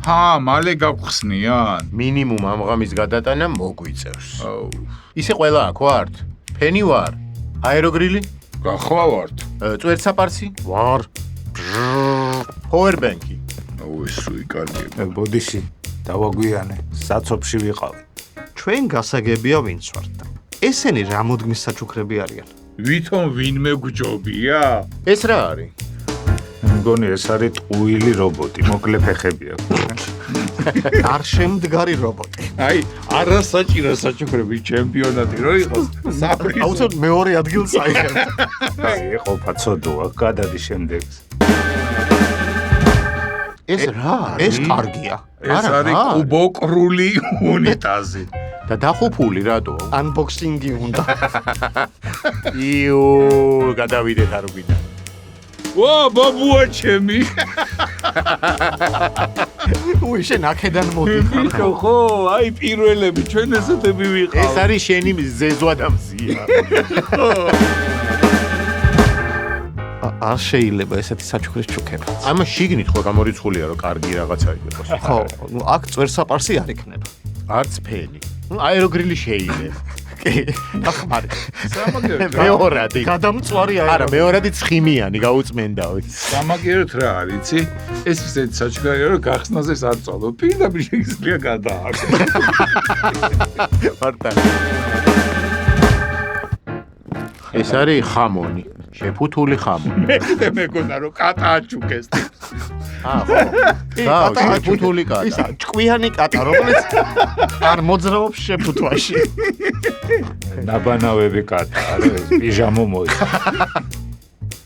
მალე გავხსნიან. მინიმუმ ამ ღამის გადატანა მოგვიწევს. ისე ყველა აქ ვართ? ფენი ვარ? აეროგრილი? გახლავართ. წვერცაპარსი? ვარ. პაუერბენკი? სუი კარგი. ბოდიში, დავაგვიანე, საცობში ვიყავი. ჩვენ გასაგებია ვინც ვართ. ესენი რა მოდგმის საჩუქრები არიან? ვითომ ვინმე გჯობია? ეს რა არის? მგონი ეს არის ტყუილი რობოტი, მოკლე ფეხები აქვს. არ შემდგარი რობოტი. არასაჭირო საჩუქრების ჩემპიონატი რო იყოს, საფრთხე. აუცილებლად მეორე ადგილს აიღებ. ეყოფა ცოდოა, გადადი შემდეგს. ეს რა არის? ეს კარგია. ეს არის კუბოკრული უნიტაზი. და დახუფული რატო? Unboxing-ი უნდა. იუ, გადავიდეთ არ გვინდა. ვა, ბაბუა ჩემი. უი, შენ აქედან მოდიხარ. ხო, პირველები ჩვენ ესეთები ვიყავ. ეს არის შენი ზეზვა და მზია. არ შეიძლება ესეთი საჩუქრის ჩუქება. ამა შიგნით ხო გამორიცხულია რომ კარგი რაღაცა იყოს. ხო, აქ წვერსაპარსი არ იქნება. არც ფენი. აეროგრილი შეიძლება. კი, ახმარი. მეორადი. გადამწვარი არა, მეორადი ცხიმიანი გაუწმენდავით. სამაგიეროდ რა არის, იცი? ეს ისეთი საჩუქრია რომ გახსნაზე საწოლო. პირდაპირ შეიძლება გადააქვს. მარტა. ეს არის ხამონი, შეფუთული ხამონი. მე მეგონა რომ კატა აჩუქეს. ხო, შეფუთული კატა. ისა ჭკვიანი კატა, რომელიც არ მოძრაობს შეფუთვაში. ნაბანავები კატა, არის პიჟამო მოი.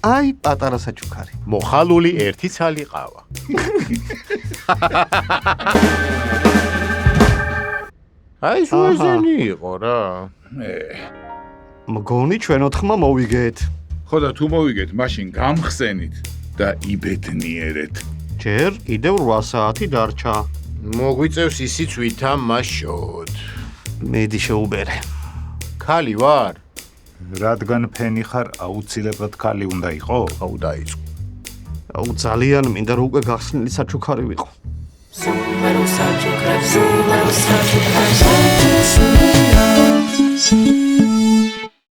აი, პატარა საჩუქარი. მოხალული ერთი ცალი ყავა. აი, სუეზენი იყო რა. მგონი ჩვენ ოთხმა მოვიგეთ. ხო და თუ მოვიგეთ, მაშინ გამხსენით და იბედნიერეთ. ჯერ კიდევ 8 საათი დარჩა. მოგვიწევს ისიც ვითა მაშოთ. მედი შეუბერე. ქალი ვარ? რადგან ფენი ხარ, აუცილებლად ქალი უნდა იყო? აუ დაიწყო. აუ ძალიან მინდა რომ უკვე გახსნილი საჩუქარი ვიყო. Super,